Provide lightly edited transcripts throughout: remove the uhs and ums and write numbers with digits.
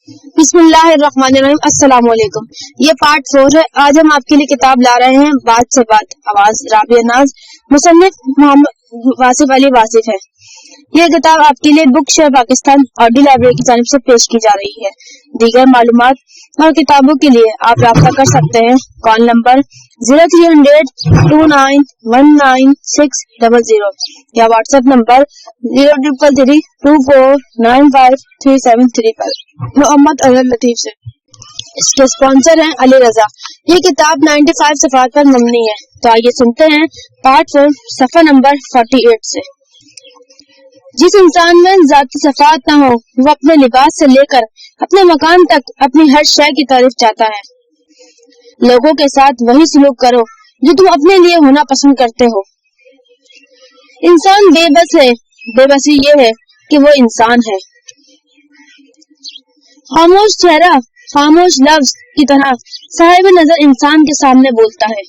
بسم اللہ الرحمن الرحیم۔ السلام علیکم۔ یہ پارٹ 4 ہے۔ آج ہم آپ کے لیے کتاب لا رہے ہیں بات سے بات، آواز رابعہ ناز، مصنف محمد واصف علی واصف ہے۔ یہ کتاب آپ کے لیے بک شیئر پاکستان آڈیو لائبریری کی جانب سے پیش کی جا رہی ہے۔ دیگر معلومات اور کتابوں کے لیے آپ رابطہ کر سکتے ہیں۔ کال نمبر 0300291600 یا واٹس ایپ نمبر 0333249537 پر۔ محمد اظہر لطیف سے۔ اس کے اسپانسر ہیں علی رضا۔ یہ کتاب 95 صفحات پر مبنی ہے۔ تو آئیے سنتے ہیں پارٹ 4 صفحہ نمبر 48 سے۔ جس انسان میں ذاتی صفات نہ ہو وہ اپنے لباس سے لے کر اپنے مکان تک اپنی ہر شے کی تعریف چاہتا ہے۔ لوگوں کے ساتھ وہی سلوک کرو جو تم اپنے لیے ہونا پسند کرتے ہو۔ انسان بے بس ہے، بے بسی یہ ہے کہ وہ انسان ہے۔ خاموش چہرہ خاموش لفظ کی طرح صاحب نظر انسان کے سامنے بولتا ہے۔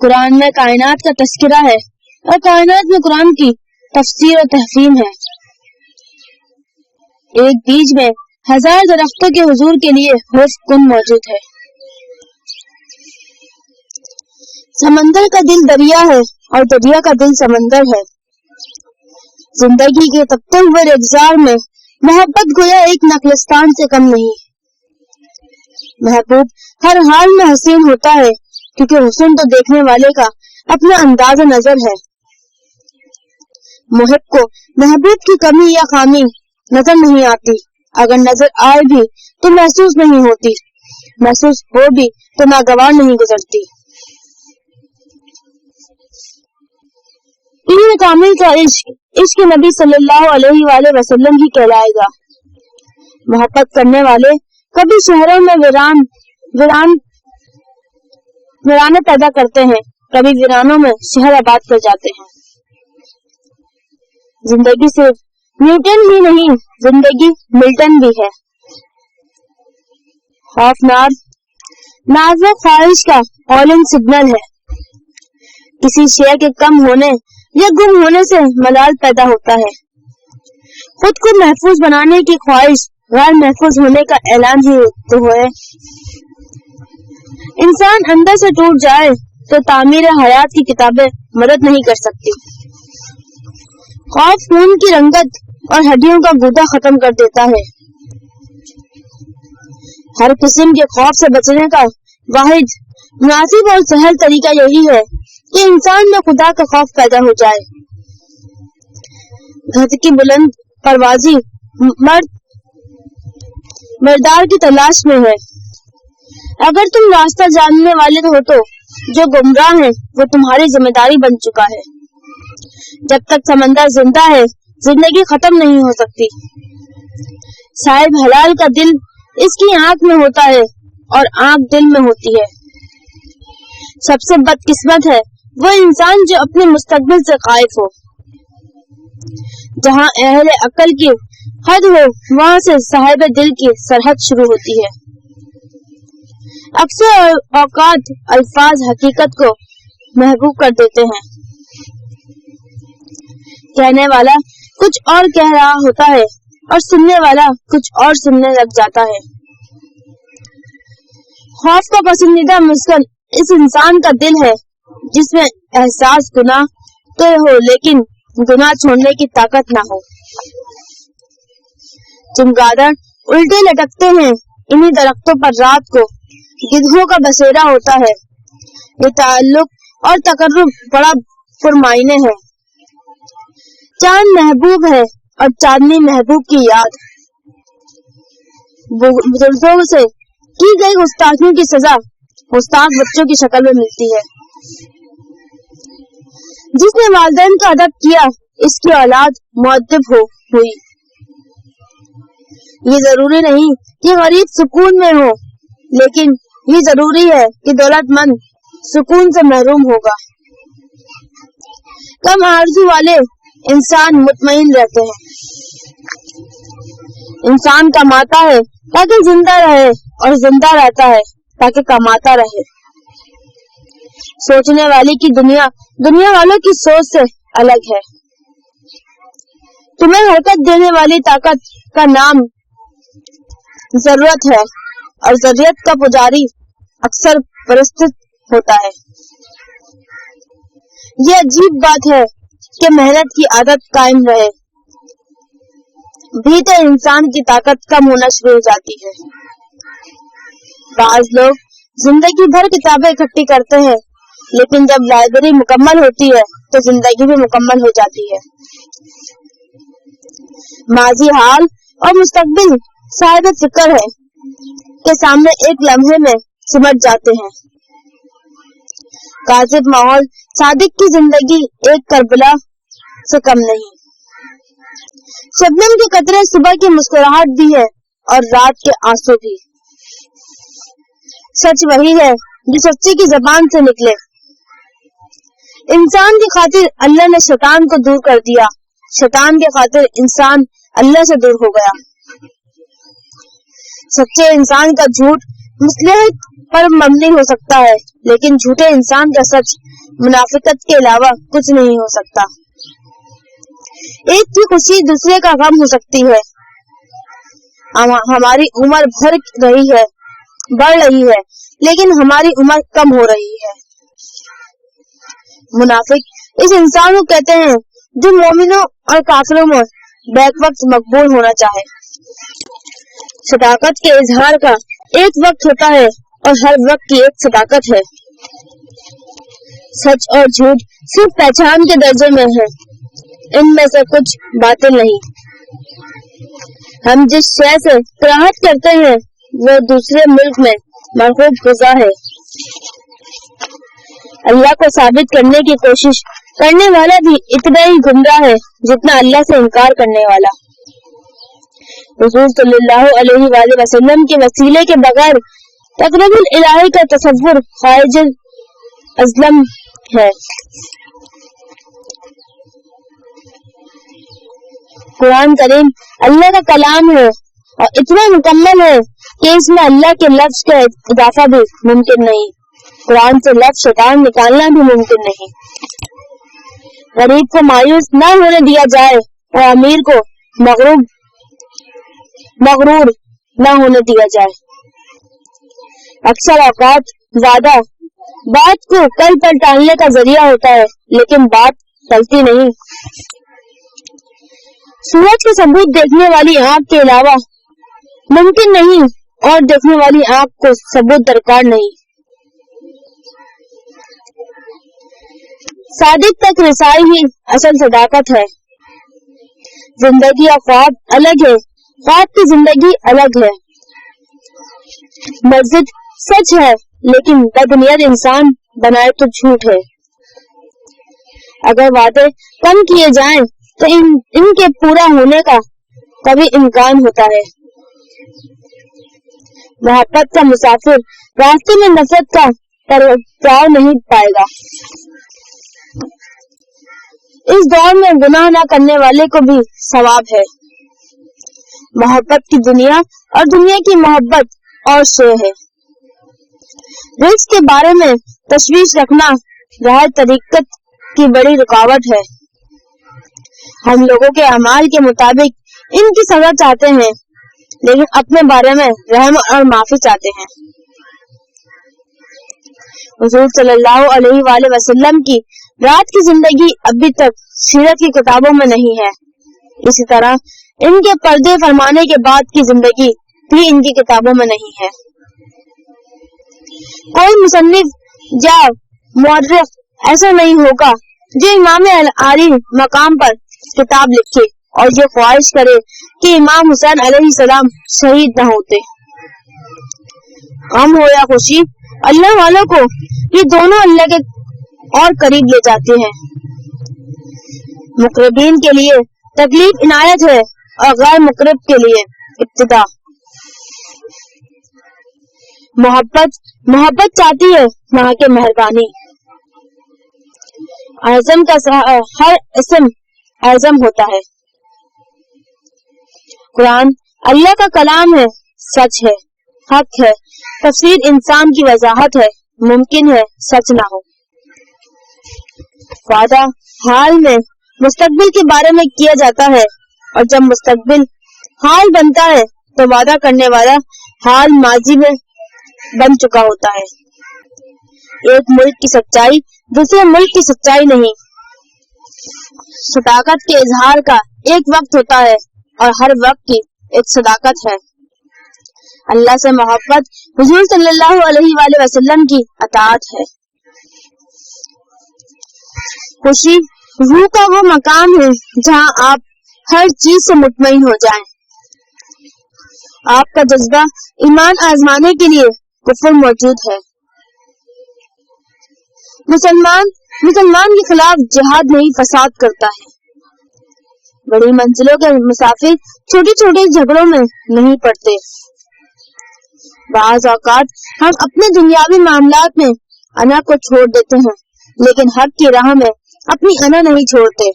قرآن میں کائنات کا تذکرہ ہے اور کائنات میں قرآن کی تفسیر و تحفیم ہے۔ ایک بیج میں 1000 درختوں کے حضور کے لیے خوف کن موجود ہے۔ سمندر کا دل دریا ہے اور دریا کا دل سمندر ہے۔ زندگی کے تپتے ہوئے ریگزار میں محبت گویا ایک نخلستان سے کم نہیں۔ محبوب ہر حال میں حسین ہوتا ہے کیونکہ حسن تو دیکھنے والے کا اپنا انداز نظر ہے۔ محب کو محبوب کی کمی یا خامی نظر نہیں آتی، اگر نظر آئے بھی تو محسوس نہیں ہوتی، محسوس ہو بھی تو ناگوار نہیں گزرتی۔ پیر کامل کا عشق نبی صلی اللہ علیہ وآلہ وسلم ہی کہلائے گا۔ محبت کرنے والے کبھی شہروں میں ویرانے پیدا کرتے ہیں، کبھی ویرانوں میں شہر آباد کر جاتے ہیں۔ زندگی صرف نیوٹن ہی نہیں، زندگی ملٹن بھی ہے۔ خوف ناز و خواہش کا اولن سگنل ہے۔ کسی شے کے کم ہونے یا گم ہونے سے ملال پیدا ہوتا ہے۔ خود کو محفوظ بنانے کی خواہش غیر محفوظ ہونے کا اعلان ہی تو ہے۔ انسان اندر سے ٹوٹ جائے تو تعمیر حیات کی کتابیں مدد نہیں کر سکتی۔ خوف خون کی رنگت اور ہڈیوں کا گودا ختم کر دیتا ہے۔ ہر قسم کے خوف سے بچنے کا واحد مناسب اور سہل طریقہ یہی ہے کہ انسان میں خدا کا خوف پیدا ہو جائے۔ گدھ کی بلند پروازی مردار کی تلاش میں ہے۔ اگر تم راستہ جاننے والے ہو تو جو گمراہ ہیں وہ تمہاری ذمہ داری بن چکا ہے۔ جب تک سمندر زندہ ہے زندگی ختم نہیں ہو سکتی۔ صاحب حلال کا دل اس کی آنکھ میں ہوتا ہے اور آنکھ دل میں ہوتی ہے۔ سب سے بدقسمت ہے وہ انسان جو اپنے مستقبل سے خائف ہو۔ جہاں اہل عقل کی حد ہو وہاں سے صاحب دل کی سرحد شروع ہوتی ہے۔ اکثر اوقات الفاظ حقیقت کو محبوب کر دیتے ہیں۔ کہنے والا کچھ اور کہہ رہا ہوتا ہے اور سننے والا کچھ اور سننے لگ جاتا ہے۔ خوف کا پسندیدہ مسکن اس انسان کا دل ہے جس میں احساس گناہ تو ہو لیکن گناہ چھوڑنے کی طاقت نہ ہو۔ چمگادڑ الٹے لٹکتے ہیں انہی درختوں پر رات کو، گدھوں کا بسیرا ہوتا ہے۔ یہ تعلق اور تقرب بڑا پرمعنی ہے۔ چاند محبوب ہے اور چاندنی محبوب کی یاد۔ بزرگوں سے کی گئی گستاخیوں کی سزا گستاخ بچوں کی شکل میں ملتی ہے۔ جس نے والدین کا ادب کیا اس کی اولاد مؤدب ہوئی۔ یہ ضروری نہیں کہ غریب سکون میں ہو، لیکن یہ ضروری ہے کہ دولت مند سکون سے محروم ہوگا۔ کم آرزو والے انسان مطمئن رہتے ہیں۔ انسان کماتا ہے تاکہ زندہ رہے اور زندہ رہتا ہے تاکہ کماتا رہے۔ سوچنے والی کی دنیا والوں کی سوچ سے الگ ہے۔ تمہیں حرکت دینے والی طاقت کا نام ضرورت ہے اور ضرورت کا پجاری اکثر پرستش ہوتا ہے۔ یہ عجیب بات ہے کہ محنت کی عادت قائم رہے بھی تو انسان کی طاقت کم ہونا شروع ہو جاتی ہے۔ بعض لوگ زندگی بھر کتابیں اکٹھی کرتے ہیں لیکن جب لائبریری مکمل ہوتی ہے تو زندگی بھی مکمل ہو جاتی ہے۔ ماضی، حال اور مستقبل صاحب فکر ہے کے سامنے ایک لمحے میں سمٹ جاتے ہیں۔ کاذب ماحول صادق کی زندگی ایک کربلا سے کم نہیں۔ شبنم کے قطرے صبح کی مسکراہٹ بھی ہے اور رات کے آنسو بھی۔ سچ وہی ہے جو سچی کی زبان سے نکلے۔ انسان کی خاطر اللہ نے شیطان کو دور کر دیا، شیطان کی خاطر انسان اللہ سے دور ہو گیا۔ سچے انسان کا جھوٹ مصلحت پر مبنی ہو سکتا ہے لیکن جھوٹے انسان کا سچ منافقت کے علاوہ کچھ نہیں ہو سکتا۔ ایک کی خوشی دوسرے کا غم ہو سکتی ہے۔ ہماری عمر بڑھ رہی ہے لیکن ہماری عمر کم ہو رہی ہے۔ منافق اس انسان کو کہتے ہیں جو مومنوں اور کافروں میں بیک وقت مقبول ہونا چاہے۔ صداقت کے اظہار کا ایک وقت ہوتا ہے اور ہر وقت کی ایک صداقت ہے۔ سچ اور جھوٹ صرف پہچان کے درجے میں ہے، ان میں سے کچھ باطل نہیں۔ ہم جس شے سے کراہت کرتے ہیں وہ دوسرے ملک میں مرغوب غذا ہے۔ اللہ کو ثابت کرنے کی کوشش کرنے والا بھی اتنا ہی گمراہ ہے جتنا اللہ سے انکار کرنے والا۔ حضور صلی اللہ علیہ وآلہ وسلم کے وسیلے کے بغیر تقرب الہی کا تصور خارج ازلم ہے۔ قرآن کریم اللہ کا کلام ہے اور اتنا مکمل ہے کہ اس میں اللہ کے لفظ کا اضافہ بھی ممکن نہیں، قرآن سے لفظ شیطان نکالنا بھی ممکن نہیں۔ غریب کو مایوس نہ ہونے دیا جائے اور امیر کو مغرور نہ ہونے دیا جائے۔ اکثر اوقات وعدہ بات کو کل پر ٹالنے کا ذریعہ ہوتا ہے لیکن بات ٹلتی نہیں۔ سورج کے ثبوت دیکھنے والی آنکھ کے علاوہ ممکن نہیں اور دیکھنے والی آنکھ کو ثبوت درکار نہیں۔ صادق تک رسائی ہی اصل صداقت ہے۔ زندگی اور خواب الگ ہے، خواب کی زندگی الگ ہے۔ مسجد سچ ہے لیکن بدنیت انسان بنائے تو جھوٹ ہے۔ اگر وعدے کم کیے جائیں تو ان کے پورا ہونے کا کبھی امکان ہوتا ہے۔ محبت کا مسافر راستے میں نفرت کا پڑاؤ نہیں پائے گا۔ اس دور میں گناہ نہ کرنے والے کو بھی ثواب ہے۔ محبت کی دنیا اور دنیا کی محبت اور شے ہے۔ رزق کے بارے میں تشویش رکھنا راہ طریقت کی بڑی رکاوٹ ہے۔ ہم لوگوں کے اعمال کے مطابق ان کی سزا چاہتے ہیں لیکن اپنے بارے میں رحم اور معافی چاہتے ہیں۔ حضور صلی اللہ علیہ وآلہ وسلم کی رات کی زندگی ابھی تک سیرت کی کتابوں میں نہیں ہے، اسی طرح ان کے پردے فرمانے کے بعد کی زندگی بھی ان کی کتابوں میں نہیں ہے۔ کوئی مصنف یا مورخ ایسا نہیں ہوگا جو امام علی مقام پر کتاب لکھے اور یہ خواہش کرے کہ امام حسین علیہ السلام شہید نہ ہوتے۔ غم ہو یا خوشی اللہ والوں کو یہ دونوں اللہ کے اور قریب لے جاتے ہیں۔ مقربین کے لیے تکلیف عنایت ہے اور غیر مقرب کے لیے ابتدا۔ محبت چاہتی ہے وہاں کے مہربانی۔ اعظم کا ہر اسم اعظم ہوتا ہے۔ قرآن اللہ کا کلام ہے، سچ ہے، حق ہے، تفسیر انسان کی وضاحت ہے، ممکن ہے سچ نہ ہو۔ وعدہ حال میں مستقبل کے بارے میں کیا جاتا ہے اور جب مستقبل حال بنتا ہے تو وعدہ کرنے والا حال ماضی میں بن چکا ہوتا ہے۔ ایک ملک کی سچائی دوسرے ملک کی سچائی نہیں۔ صداقت کے اظہار کا ایک وقت ہوتا ہے اور ہر وقت کی ایک صداقت ہے۔ اللہ سے محبت حضور صلی اللہ علیہ وآلہ وسلم کی اطاعت ہے۔ خوشی روح کا وہ مقام ہے جہاں آپ ہر چیز سے مطمئن ہو جائیں۔ آپ کا جذبہ ایمان آزمانے کے لیے کفر موجود ہے۔ مسلمان کے خلاف جہاد نہیں فساد کرتا ہے۔ بڑی منزلوں کے مسافر چھوٹے چھوٹے جھگڑوں میں نہیں پڑتے۔ بعض اوقات ہم اپنے دنیاوی معاملات میں انا کو چھوڑ دیتے ہیں، لیکن حق کی راہ میں اپنی انا نہیں چھوڑتے۔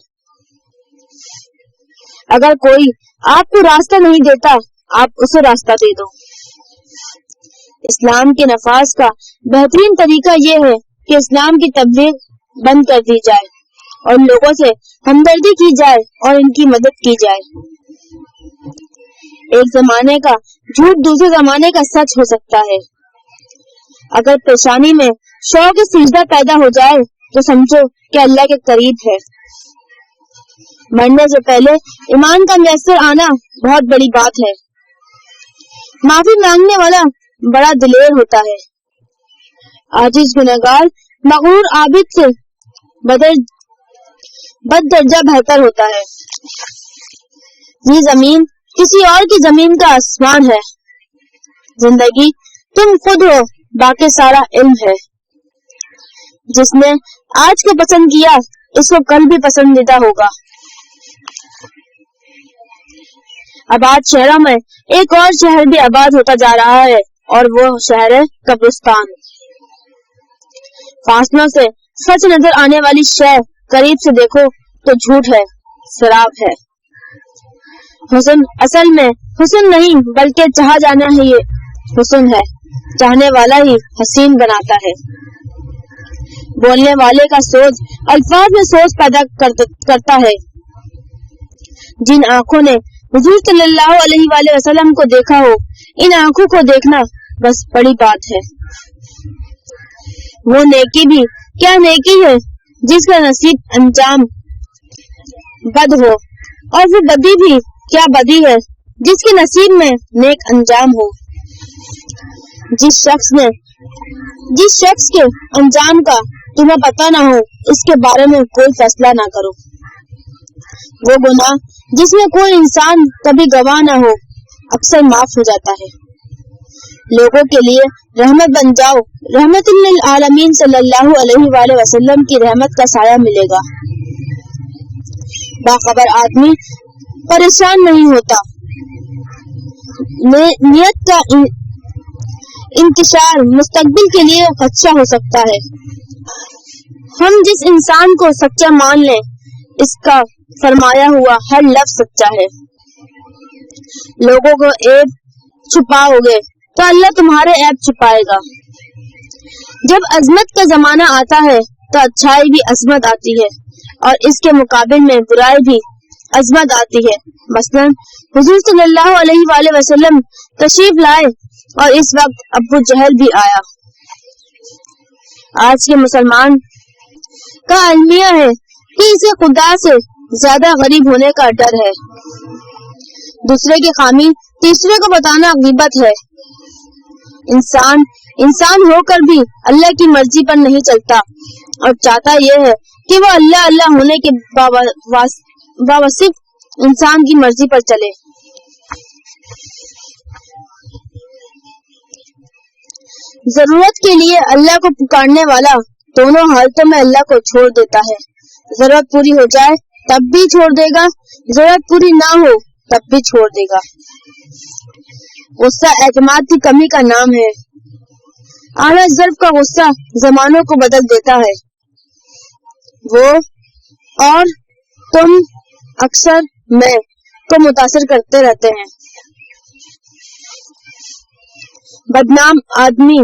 اگر کوئی آپ کو راستہ نہیں دیتا، آپ اسے راستہ دے دو۔ اسلام کے نفاذ کا بہترین طریقہ یہ ہے کہ اسلام کی تبلیغ بند کر دی جائے اور لوگوں سے ہمدردی کی جائے اور ان کی مدد کی جائے۔ ایک زمانے کا جھوٹ دوسرے زمانے کا سچ ہو سکتا ہے۔ اگر پیشانی میں شوق سجدہ پیدا ہو جائے تو سمجھو کہ اللہ کے قریب ہے۔ مرنے سے پہلے ایمان کا میسر آنا بہت بڑی بات ہے۔ معافی مانگنے والا بڑا دلیر ہوتا ہے۔ عاجز گنہگار مغرور عابد سے بد درجہ بہتر ہوتا ہے۔ یہ زمین کسی اور کی زمین کا آسمان ہے۔ زندگی تم خود ہو، باقی سارا علم ہے۔ جس نے آج کو پسند کیا اس کو کل بھی پسندیدہ ہوگا۔ آباد شہروں میں ایک اور شہر بھی آباد ہوتا جا رہا ہے اور وہ شہر ہے قبرستان۔ فاصلوں سے سچ نظر آنے والی شے قریب سے دیکھو تو جھوٹ ہے، سراب ہے۔ حسن اصل میں حسن نہیں بلکہ چاہا جانا ہی حسن ہے۔ چاہنے والا ہی حسین بناتا ہے۔ بولنے والے کا سوچ الفاظ میں سوچ پیدا کرتا ہے۔ جن آنکھوں نے حضور صلی اللہ علیہ وآلہ وسلم کو دیکھا ہو، ان آنکھوں کو دیکھنا بس بڑی بات ہے۔ وہ نیکی بھی کیا نیکی ہے جس کا نصیب انجام بد ہو، اور وہ بدی بھی کیا بدی ہے جس کے نصیب میں نیک انجام ہو۔ جس شخص کے انجام کا تمہیں پتہ نہ ہو، اس کے بارے میں کوئی فیصلہ نہ کرو۔ وہ گناہ جس میں کوئی انسان کبھی گواہ نہ ہو اکثر معاف ہو جاتا ہے۔ لوگوں کے لیے رحمت بن جاؤ، رحمت للعالمین صلی اللہ علیہ وآلہ وسلم کی رحمت کا سایہ ملے گا۔ باخبر آدمی پریشان نہیں ہوتا۔ نیت کا انتشار مستقبل کے لیے خدشہ ہو سکتا ہے۔ ہم جس انسان کو سچا مان لیں اس کا فرمایا ہوا ہر لفظ سچا ہے۔ لوگوں کو عیب چھپاؤ گے تو اللہ تمہارے عیب چھپائے گا۔ جب عظمت کا زمانہ آتا ہے تو اچھائی بھی عظمت آتی ہے اور اس کے مقابل میں برائی بھی عظمت آتی ہے۔ مثلا حضور صلی اللہ علیہ وآلہ وسلم تشریف لائے اور اس وقت ابو جہل بھی آیا۔ آج کے مسلمان کا المیہ ہے کہ اسے خدا سے زیادہ غریب ہونے کا ڈر ہے۔ دوسرے کی خامی تیسرے کو بتانا غیبت ہے۔ انسان ہو کر بھی اللہ کی مرضی پر نہیں چلتا اور چاہتا یہ ہے کہ وہ اللہ ہونے کے باوصف انسان کی مرضی پر چلے۔ ضرورت کے لیے اللہ کو پکارنے والا دونوں حالتوں میں اللہ کو چھوڑ دیتا ہے۔ ضرورت پوری ہو جائے تب بھی چھوڑ دے گا، ضرورت پوری نہ ہو تب بھی چھوڑ دے گا۔ غصہ اعتماد کی کمی کا نام ہے۔ اعلیٰ ضرب کا غصہ زمانوں کو بدل دیتا ہے۔ وہ اور تم اکثر میں کو متاثر کرتے رہتے ہیں۔ بدنام آدمی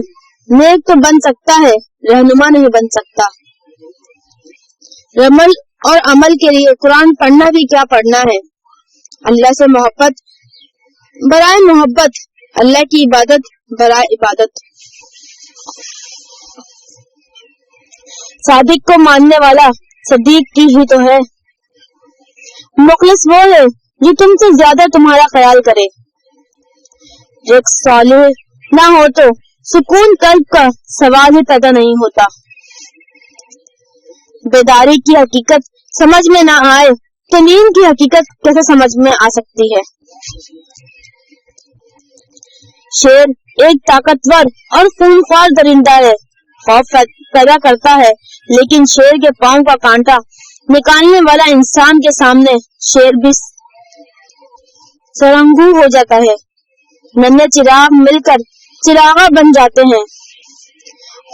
نیک تو بن سکتا ہے، رہنما نہیں بن سکتا۔ رمل اور عمل کے لیے قرآن پڑھنا بھی کیا پڑھنا ہے۔ اللہ سے محبت برائے محبت، اللہ کی عبادت برائے عبادت۔ صادق کو ماننے والا صدیق کی ہی تو ہے۔ مخلص وہ ہے جو تم سے زیادہ تمہارا خیال کرے۔ ایک صالح نہ ہو تو سکون قلب کا سوال ہی پیدا نہیں ہوتا۔ بیداری کی حقیقت سمجھ میں نہ آئے تو نیند کی حقیقت کیسے سمجھ میں آ سکتی ہے؟ شیر ایک طاقتور اور خونخوار درندہ ہے، خوف پیدا کرتا ہے، لیکن شیر کے پاؤں کا کانٹا نکالنے والا انسان کے سامنے شیر بھی سرنگو ہو جاتا ہے۔ ننھے چراغ مل کر چراغاں بن جاتے ہیں۔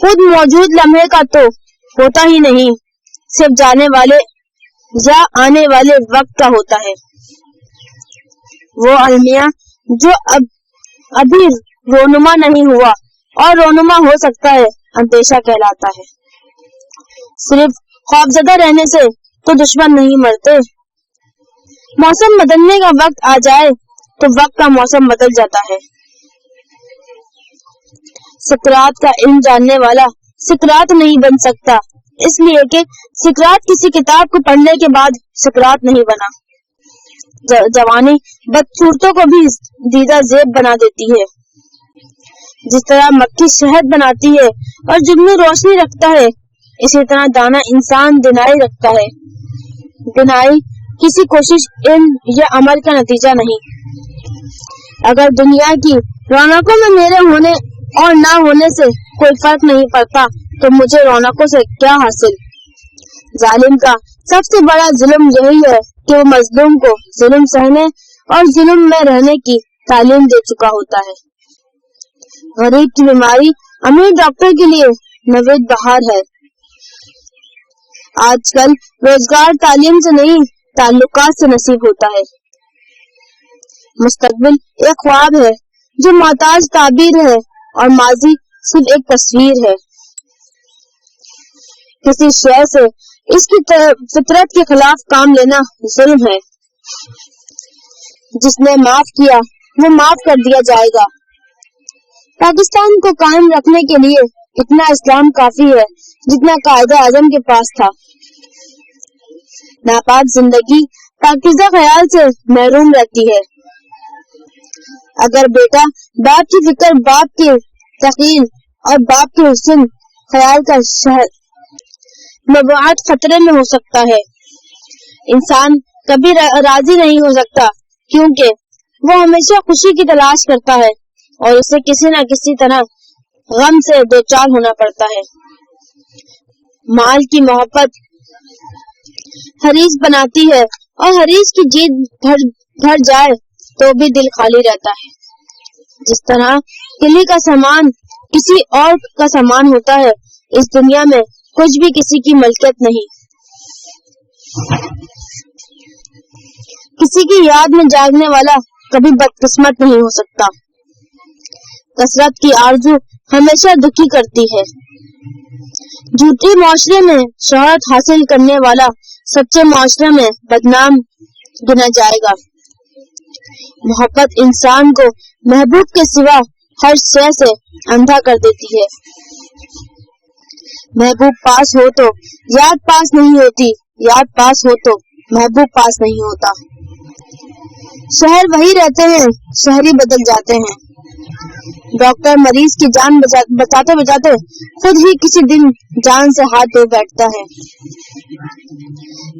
خود موجود لمحے کا تو ہوتا ہی نہیں، صرف جانے والے یا آنے والے وقت کا ہوتا ہے۔ وہ المیہ جو ابھی رونما نہیں ہوا اور رونما ہو سکتا ہے، اندیشہ کہلاتا ہے۔ صرف خوفزدہ رہنے سے تو دشمن نہیں مرتے۔ موسم بدلنے کا وقت آ جائے تو وقت کا موسم بدل جاتا ہے۔ سقراط کا علم جاننے والا سقراط نہیں بن سکتا، اس لیے کہ سقراط کسی کتاب کو پڑھنے کے بعد سقراط نہیں بنا۔ جوانی بدصورتوں کو بھی دیدہ زیب بنا دیتی ہے۔ جس طرح مکھی شہد بناتی ہے اور جگنو روشنی رکھتا ہے، اسی طرح دانا انسان دنائی رکھتا ہے۔ دنائی کسی کوشش، علم یا عمل کا نتیجہ نہیں۔ اگر دنیا کی رونقوں میں میرے ہونے اور نہ ہونے سے کوئی فرق نہیں پڑتا تو مجھے رونقوں سے کیا حاصل؟ ظالم کا سب سے بڑا ظلم یہی ہے کہ وہ مظلوم کو ظلم سہنے اور ظلم میں رہنے کی تعلیم دے چکا ہوتا ہے۔ غریب کی بیماری امیر ڈاکٹر کے لیے نوید بہار ہے۔ آج کل روزگار تعلیم سے نہیں، تعلقات سے نصیب ہوتا ہے۔ مستقبل ایک خواب ہے جو محتاج تعبیر ہے اور ماضی صرف ایک تصویر ہے۔ کسی شے سے اس کی فطرت کے خلاف کام لینا ظلم ہے۔ جس نے معاف کیا وہ معاف کر دیا جائے گا۔ پاکستان کو قائم رکھنے کے لیے اتنا اسلام کافی ہے جتنا قائد اعظم کے پاس تھا۔ ناپاک زندگی پاکیزہ خیال سے محروم رہتی ہے۔ اگر بیٹا باپ کی فکر، باپ کے تقین اور باپ کے حسن خیال کا مبعد خطرے میں ہو سکتا ہے۔ انسان کبھی راضی نہیں ہو سکتا کیونکہ وہ ہمیشہ خوشی کی تلاش کرتا ہے اور اسے کسی نہ کسی طرح غم سے دوچار ہونا پڑتا ہے۔ مال کی محبت حریص بناتی ہے اور حریص کی جیت بھر جائے تو بھی دل خالی رہتا ہے۔ جس طرح قلعے کا سامان کسی اور کا سامان ہوتا ہے، اس دنیا میں کچھ بھی کسی کی ملکیت نہیں۔ کسی کی یاد میں جاگنے والا کبھی بدقسمت نہیں ہو سکتا۔ کثرت کی آرزو ہمیشہ دکھی کرتی ہے۔ جھوٹی معاشرے میں شہرت حاصل کرنے والا سچے معاشرے میں بدنام گنا جائے گا۔ محبت انسان کو محبوب کے سوا ہر شے سے اندھا کر دیتی ہے۔ محبوب پاس ہو تو یاد پاس نہیں ہوتی، یاد پاس ہو تو محبوب پاس نہیں ہوتا۔ شہر وہی رہتے ہیں، شہری بدل جاتے ہیں۔ ڈاکٹر مریض کی جان بچاتے بچاتے خود ہی کسی دن جان سے ہاتھ دھو بیٹھتا ہے۔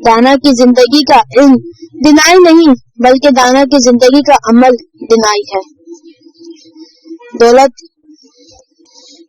دانا کی زندگی کا علم دنائی نہیں بلکہ دانا کی زندگی کا عمل دنائی ہے۔ دولت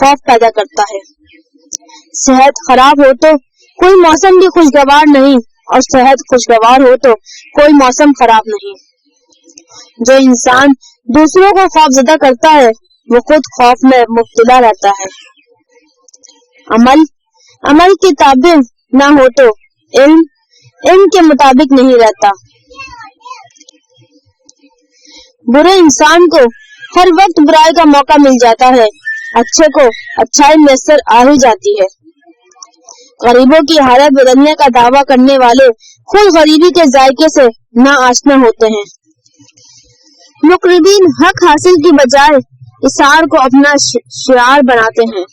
خوف پیدا کرتا ہے۔ صحت خراب ہو تو کوئی موسم بھی خوشگوار نہیں اور صحت خوشگوار ہو تو کوئی موسم خراب نہیں۔ جو انسان دوسروں کو خوف زدہ کرتا ہے وہ خود خوف میں مبتلا رہتا ہے۔ عمل کے تابع نہ ہو تو علم کے مطابق نہیں رہتا۔ برے انسان کو ہر وقت برائی کا موقع مل جاتا ہے، اچھے کو اچھائی میسر آ ہی جاتی ہے۔ غریبوں کی حالت بدلنے کا دعویٰ کرنے والے خود غریبی کے ذائقے سے نا آشنا ہوتے ہیں۔ مقربین حق حاصل کی بجائے اثار کو اپنا شعار بناتے ہیں۔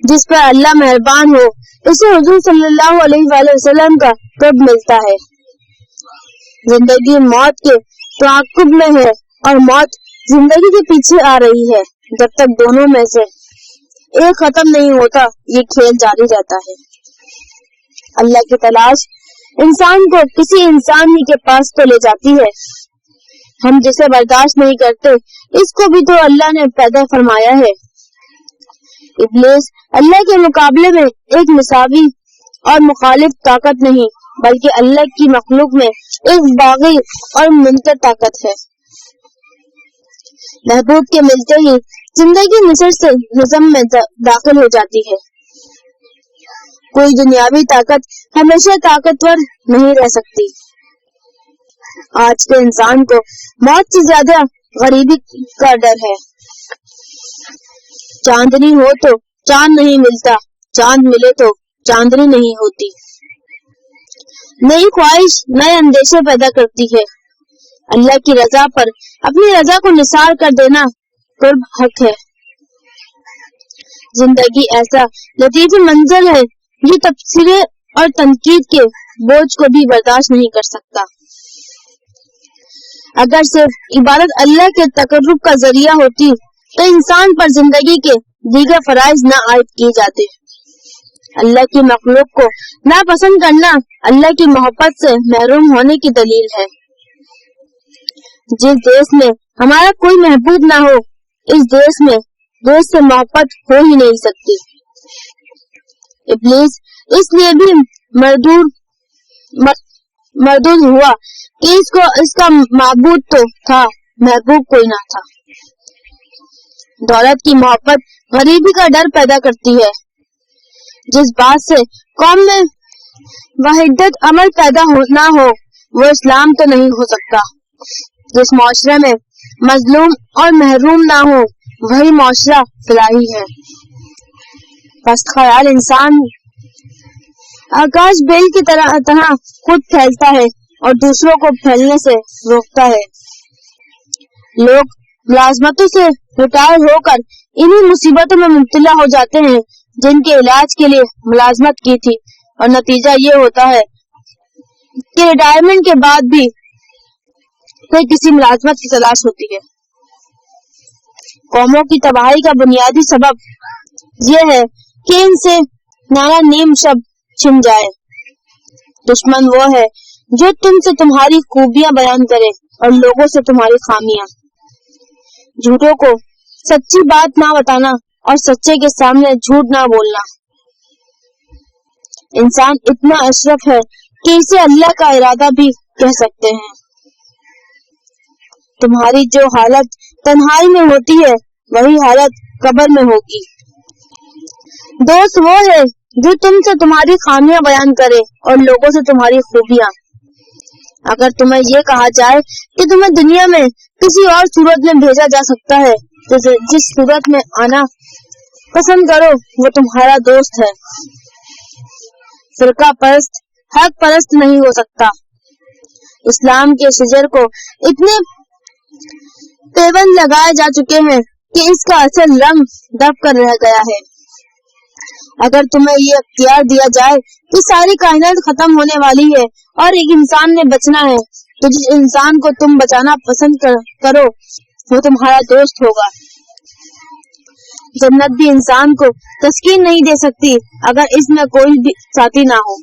جس پر اللہ مہربان ہو اسے حضور صلی اللہ علیہ وآلہ وسلم کا قرب ملتا ہے۔ زندگی موت کے تعاقب میں ہے اور موت زندگی کے پیچھے آ رہی ہے۔ جب تک دونوں میں سے ایک ختم نہیں ہوتا یہ کھیل جاری رہتا ہے۔ اللہ کی تلاش انسان کو کسی انسان ہی کے پاس تو لے جاتی ہے۔ ہم جسے برداشت نہیں کرتے اس کو بھی تو اللہ نے پیدا فرمایا ہے۔ ابلیس اللہ کے مقابلے میں ایک مساوی اور مخالف طاقت نہیں بلکہ اللہ کی مخلوق میں ایک باغی اور منکر طاقت ہے۔ محبوب کے ملتے ہی زندگی نظم میں داخل ہو جاتی ہے۔ کوئی دنیاوی طاقت ہمیشہ طاقتور نہیں رہ سکتی۔ آج کے انسان کو موت سے زیادہ غریبی کا ڈر ہے۔ چاندنی ہو تو چاند نہیں ملتا، چاند ملے تو چاندنی نہیں ہوتی۔ نئی خواہش نئے اندیشے پیدا کرتی ہے۔ اللہ کی رضا پر اپنی رضا کو نثار کر دینا قرب حق ہے۔ زندگی ایسا لطیف منظر ہے جو تبصرے اور تنقید کے بوجھ کو بھی برداشت نہیں کر سکتا۔ اگر صرف عبادت اللہ کے تقرب کا ذریعہ ہوتی تو انسان پر زندگی کے دیگر فرائض نہ عائد کیے جاتے۔ اللہ کی مخلوق کو ناپسند کرنا اللہ کی محبت سے محروم ہونے کی دلیل ہے۔ جس دیش میں ہمارا کوئی محبوب نہ ہو اس دیش میں دیش سے محبت ہو ہی نہیں سکتی۔ ابلیس اس لیے بھی مردود ہوا کہ اس کا معبود تو تھا محبوب کوئی نہ تھا۔ دولت کی محبت غریبی کا ڈر پیدا کرتی ہے۔ جس بات سے قوم میں وحدت عمل پیدا نہ ہو وہ اسلام تو نہیں ہو سکتا۔ جس معاشرے میں مظلوم اور محروم نہ ہو وہی معاشرہ فلاحی ہے۔ پست خیال انسان آکاش بیل کی طرح خود پھیلتا ہے اور دوسروں کو پھیلنے سے روکتا ہے۔ لوگ ملازمتوں سے ریٹائر ہو کر انہی مصیبتوں میں مبتلا ہو جاتے ہیں جن کے علاج کے لیے ملازمت کی تھی، اور نتیجہ یہ ہوتا ہے کہ ریٹائرمنٹ کے بعد بھی پھر کسی ملازمت کی تلاش ہوتی ہے۔ قوموں کی تباہی کا بنیادی سبب یہ ہے کہ ان سے نانا نیم شب چھن جائے۔ دشمن وہ ہے جو تم سے تمہاری خوبیاں بیان کرے اور لوگوں سے تمہاری خامیاں۔ جھوٹوں کو سچی بات نہ بتانا اور سچے کے سامنے جھوٹ نہ بولنا۔ انسان اتنا اشرف ہے کہ اسے اللہ کا ارادہ بھی کہہ سکتے ہیں۔ تمہاری جو حالت تنہائی میں ہوتی ہے وہی حالت قبر میں ہوگی۔ دوست وہ ہے جو تم سے تمہاری خامیاں بیان کرے اور لوگوں سے تمہاری خوبیاں۔ اگر تمہیں یہ کہا جائے کہ تمہیں دنیا میں کسی اور صورت میں بھیجا جا سکتا ہے تو جس صورت میں آنا پسند کرو وہ تمہارا دوست ہے۔ فرقہ پرست حق پرست نہیں ہو سکتا۔ اسلام کے شجر کو اتنے پیوند لگائے جا چکے ہیں کہ اس کا اصل رنگ دب کر رہ گیا ہے۔ اگر تمہیں یہ اختیار دیا جائے کہ ساری کائنات ختم ہونے والی ہے اور ایک انسان نے بچنا ہے تو جس انسان کو تم بچانا پسند کرو وہ تمہارا دوست ہوگا۔ جنت بھی انسان کو تسکین نہیں دے سکتی اگر اس میں کوئی بھی ساتھی نہ ہو۔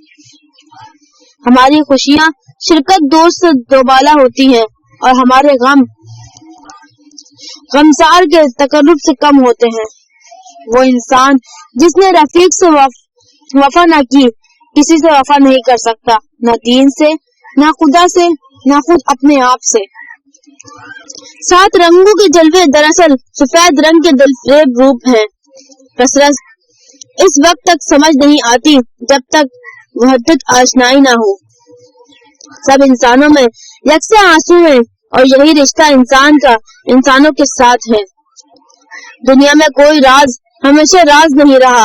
ہماری خوشیاں شرکت دوست سے دوبالا ہوتی ہیں اور ہمارے غمسار کے تقرب سے کم ہوتے ہیں۔ وہ انسان جس نے رفیق سے وفا نہ کی کسی سے وفا نہیں کر سکتا، نہ دین سے، نہ خدا سے، نہ خود اپنے آپ سے۔ 7 رنگوں کے جلوے دراصل سفید رنگ کے دلفریب روپ ہیں۔ کثرت اس وقت تک سمجھ نہیں آتی جب تک وحدت آشنائی نہ ہو۔ سب انسانوں میں یکساں آنسو ہیں اور یہی رشتہ انسان کا انسانوں کے ساتھ ہے۔ دنیا میں کوئی راز ہمیشہ راز نہیں رہا۔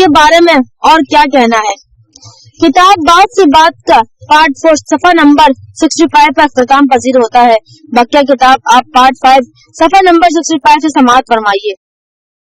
کے بارے میں اور کیا کہنا ہے؟ کتاب بات سے بات کا پارٹ 4 صفحہ نمبر 65 پر اختتام پذیر ہوتا ہے۔ بقیہ کتاب آپ پارٹ 5 صفحہ نمبر 65 سے سماعت فرمائیے۔